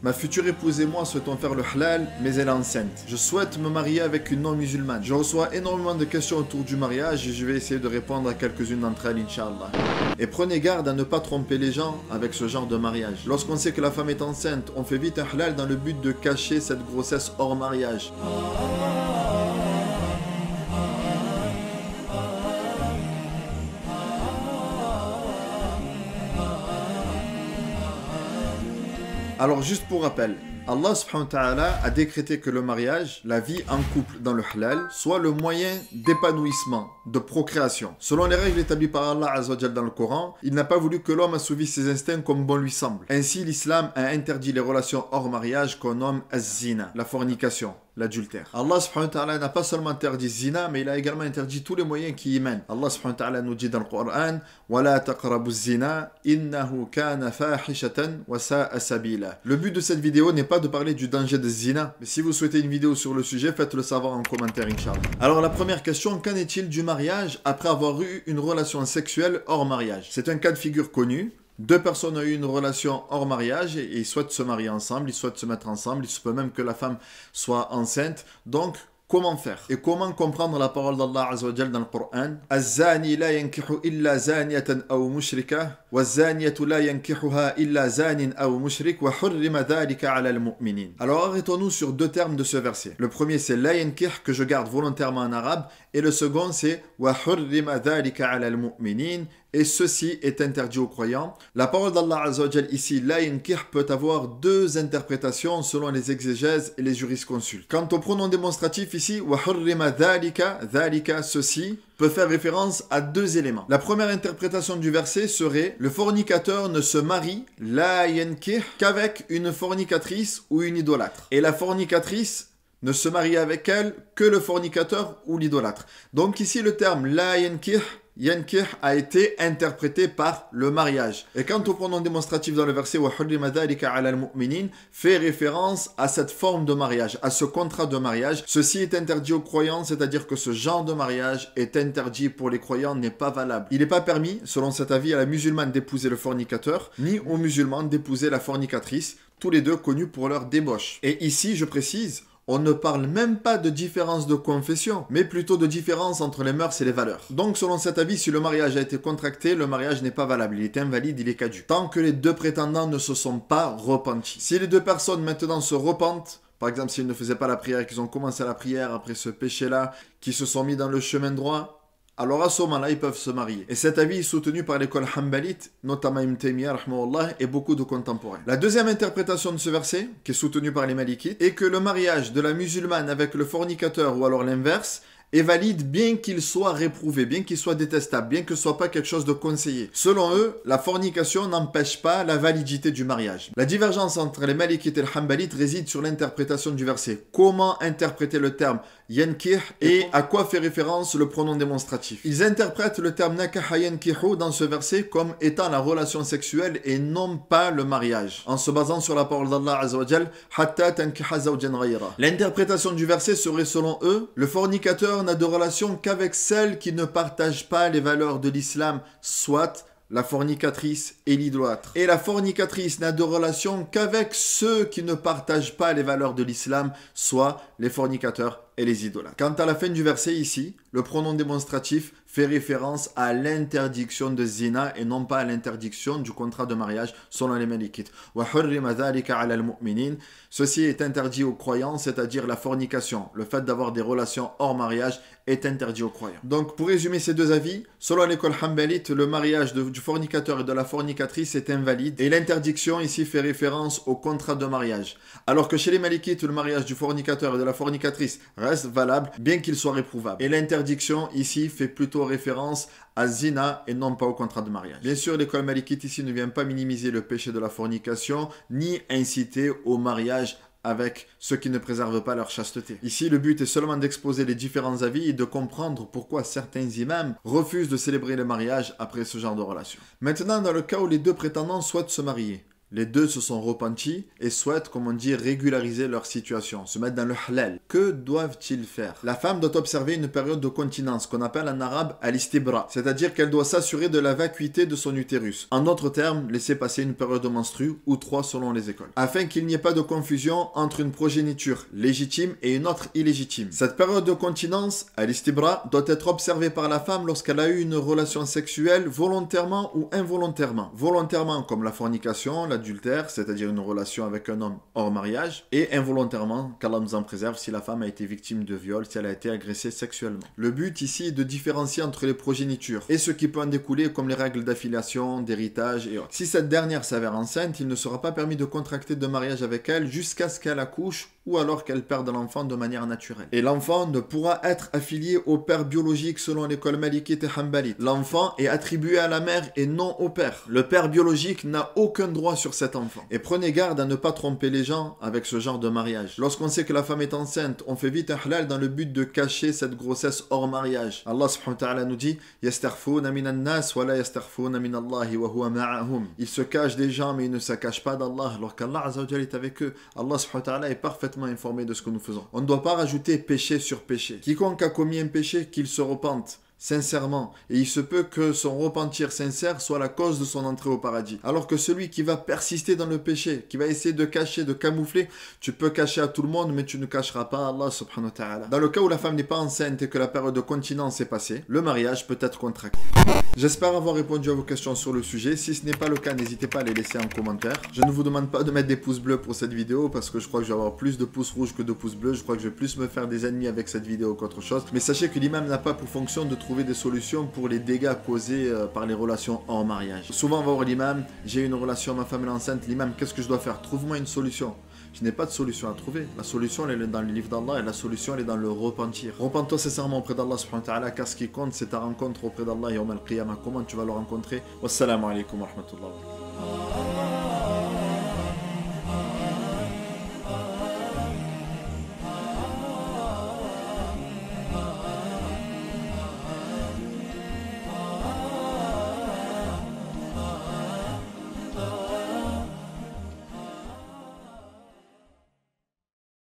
Ma future épouse et moi souhaitons faire le halal, mais elle est enceinte. Je souhaite me marier avec une non-musulmane. Je reçois énormément de questions autour du mariage et je vais essayer de répondre à quelques-unes d'entre elles, Inch'Allah. Et prenez garde à ne pas tromper les gens avec ce genre de mariage. Lorsqu'on sait que la femme est enceinte, on fait vite un halal dans le but de cacher cette grossesse hors mariage. Alors juste pour rappel, Allah subhanahu wa ta'ala a décrété que le mariage, la vie en couple dans le halal, soit le moyen d'épanouissement, de procréation. Selon les règles établies par Allah Azza wa Jal dans le Coran, il n'a pas voulu que l'homme assouvisse ses instincts comme bon lui semble. Ainsi, l'islam a interdit les relations hors mariage qu'on nomme az-zina, la fornication, l'adultère. Allah subhanahu wa ta'ala n'a pas seulement interdit zina, mais il a également interdit tous les moyens qui y mènent. Allah subhanahu wa ta'ala nous dit dans le Coran وَلَا تَقْرَبُوا الزِّنَا إِنَّهُ كَانَ فَاحِشَةً وَسَاءَ سَبِيلًا. Le but de cette vidéo n'est pas de parler du danger de zina, mais si vous souhaitez une vidéo sur le sujet, faites-le savoir en commentaire, Inch'Allah. Alors la première question, qu'en est-il du mariage après avoir eu une relation sexuelle hors mariage? C'est un cas de figure connu. Deux personnes ont eu une relation hors mariage et ils souhaitent se marier ensemble, ils souhaitent se mettre ensemble, il se peut même que la femme soit enceinte. Donc, comment faire? Et comment comprendre la parole d'Allah Azza wa Jal dans le Coran? Az-zani la yankihu illa zaniyatan aw mushrika wa zaniyatu la yankihuha illa zanin aw mushrik wa hurrima dhalika ala al-mu'minin. Alors arrêtons-nous sur deux termes de ce verset. Le premier c'est la yankih que je garde volontairement en arabe et le second c'est wa hurrima dhalika ala al-mu'minin. Et ceci est interdit aux croyants. La parole d'Allah Azza wa Jal ici, la yankih, peut avoir deux interprétations selon les exégèses et les jurisconsultes. Quant au pronom démonstratif ici, wa hurrima dhalika, dhalika, ceci, peut faire référence à deux éléments. La première interprétation du verset serait le fornicateur ne se marie, la yankih, qu'avec une fornicatrice ou une idolâtre. Et la fornicatrice ne se marie avec elle que le fornicateur ou l'idolâtre. Donc ici le terme la yankih, yankih a été interprété par le mariage. Et quant au pronom démonstratif dans le verset wa hurrima dhalika ala al-mu'minin fait référence à cette forme de mariage, à ce contrat de mariage. Ceci est interdit aux croyants, c'est-à-dire que ce genre de mariage est interdit pour les croyants, n'est pas valable. Il n'est pas permis, selon cet avis, à la musulmane d'épouser le fornicateur, ni aux musulmans d'épouser la fornicatrice, tous les deux connus pour leur débauche. Et ici, je précise, on ne parle même pas de différence de confession, mais plutôt de différence entre les mœurs et les valeurs. Donc selon cet avis, si le mariage a été contracté, le mariage n'est pas valable, il est invalide, il est caduc. Tant que les deux prétendants ne se sont pas repentis. Si les deux personnes maintenant se repentent, par exemple s'ils ne faisaient pas la prière, qu'ils ont commencé la prière après ce péché-là, qu'ils se sont mis dans le chemin droit, alors à ce moment-là, ils peuvent se marier. Et cet avis est soutenu par l'école Hanbalite, notamment Ibn Taymiyyah, et beaucoup de contemporains. La deuxième interprétation de ce verset, qui est soutenue par les Malikites, est que le mariage de la musulmane avec le fornicateur, ou alors l'inverse, est valide bien qu'il soit réprouvé, bien qu'il soit détestable, bien que ce soit pas quelque chose de conseillé. Selon eux, la fornication n'empêche pas la validité du mariage. La divergence entre les Malikites et les Hanbalites réside sur l'interprétation du verset. Comment interpréter le terme yankih et à quoi fait référence le pronom démonstratif? Ils interprètent le terme nakaha yankihu dans ce verset comme étant la relation sexuelle et non pas le mariage, en se basant sur la parole d'Allah Azza wa Jal, hatta tankiha zawjan ghayra. L'interprétation du verset serait selon eux, le fornicateur n'a de relation qu'avec celle qui ne partage pas les valeurs de l'islam, soit la fornicatrice et l'idolâtre. Et la fornicatrice n'a de relation qu'avec ceux qui ne partagent pas les valeurs de l'islam, soit les fornicateurs et les idolâtres. Quant à la fin du verset ici, le pronom démonstratif fait référence à l'interdiction de zina et non pas à l'interdiction du contrat de mariage selon les Malikites. Wa hurrima dhalika ala al-mu'minin. Ceci est interdit aux croyants, c'est-à-dire la fornication. Le fait d'avoir des relations hors mariage est interdit aux croyants. Donc pour résumer ces deux avis, selon l'école Hanbalite, le mariage du fornicateur et de la fornicatrice est invalide et l'interdiction ici fait référence au contrat de mariage. Alors que chez les Malikites, le mariage du fornicateur et de la fornicatrice reste valable bien qu'il soit réprouvable. Et l'interdiction ici fait plutôt référence à zina et non pas au contrat de mariage. Bien sûr, l'école malikite ici ne vient pas minimiser le péché de la fornication ni inciter au mariage avec ceux qui ne préservent pas leur chasteté. Ici, le but est seulement d'exposer les différents avis et de comprendre pourquoi certains imams refusent de célébrer le mariage après ce genre de relation. Maintenant, dans le cas où les deux prétendants souhaitent se marier, Les deux se sont repentis et souhaitent, comme on dit, régulariser leur situation, se mettre dans le halal. Que doivent-ils faire? La femme doit observer une période de continence qu'on appelle en arabe al-istibra, c'est-à-dire qu'elle doit s'assurer de la vacuité de son utérus. En d'autres termes, laisser passer une période de menstru ou 3 selon les écoles, afin qu'il n'y ait pas de confusion entre une progéniture légitime et une autre illégitime. Cette période de continence, al-istibra, doit être observée par la femme lorsqu'elle a eu une relation sexuelle volontairement ou involontairement. Volontairement comme la fornication, l'adultère, c'est-à-dire une relation avec un homme hors mariage, et involontairement, qu'Allah nous en préserve, si la femme a été victime de viol, si elle a été agressée sexuellement. Le but ici est de différencier entre les progénitures et ce qui peut en découler comme les règles d'affiliation, d'héritage et autres. Si cette dernière s'avère enceinte, il ne sera pas permis de contracter de mariage avec elle jusqu'à ce qu'elle accouche ou alors qu'elle perde l'enfant de manière naturelle. Et l'enfant ne pourra être affilié au père biologique selon l'école malikite et hanbalite. L'enfant est attribué à la mère et non au père. Le père biologique n'a aucun droit sur cet enfant. Et prenez garde à ne pas tromper les gens avec ce genre de mariage. Lorsqu'on sait que la femme est enceinte, on fait vite un halal dans le but de cacher cette grossesse hors mariage. Allah subhanahu wa ta'ala nous dit Yastarfouna minan nas wa la yastarfouna min Allahi wa huwa ma'ahum. Ils se cachent des gens mais ils ne se cachent pas d'Allah alors qu'Allah azza wa jalla est avec eux. Allah subhanahu wa ta'ala est parfaitement informé de ce que nous faisons. On ne doit pas rajouter péché sur péché. Quiconque a commis un péché, qu'il se repente sincèrement, et il se peut que son repentir sincère soit la cause de son entrée au paradis. Alors que celui qui va persister dans le péché, qui va essayer de cacher, de camoufler, tu peux cacher à tout le monde, mais tu ne cacheras pas à Allah subhanahu wa ta'ala. Dans le cas où la femme n'est pas enceinte et que la période de continence est passée, le mariage peut être contracté. J'espère avoir répondu à vos questions sur le sujet. Si ce n'est pas le cas, n'hésitez pas à les laisser en commentaire. Je ne vous demande pas de mettre des pouces bleus pour cette vidéo, parce que je crois que je vais avoir plus de pouces rouges que de pouces bleus. Je crois que je vais plus me faire des ennemis avec cette vidéo qu'autre chose. Mais sachez que l'imam n'a pas pour fonction de trouver des solutions pour les dégâts causés par les relations hors mariage. Souvent on va voir l'imam, j'ai une relation, ma femme est enceinte, l'imam, qu'est-ce que je dois faire? Trouve-moi une solution. Je n'ai pas de solution à trouver. La solution elle est dans le livre d'Allah et la solution elle est dans le repentir. Repens-toi sincèrement auprès d'Allah subhanahu wa ta'ala, car ce qui compte c'est ta rencontre auprès d'Allah yawm al-qiyamah. Comment tu vas le rencontrer? Wassalamu alaikum wa rahmatullah.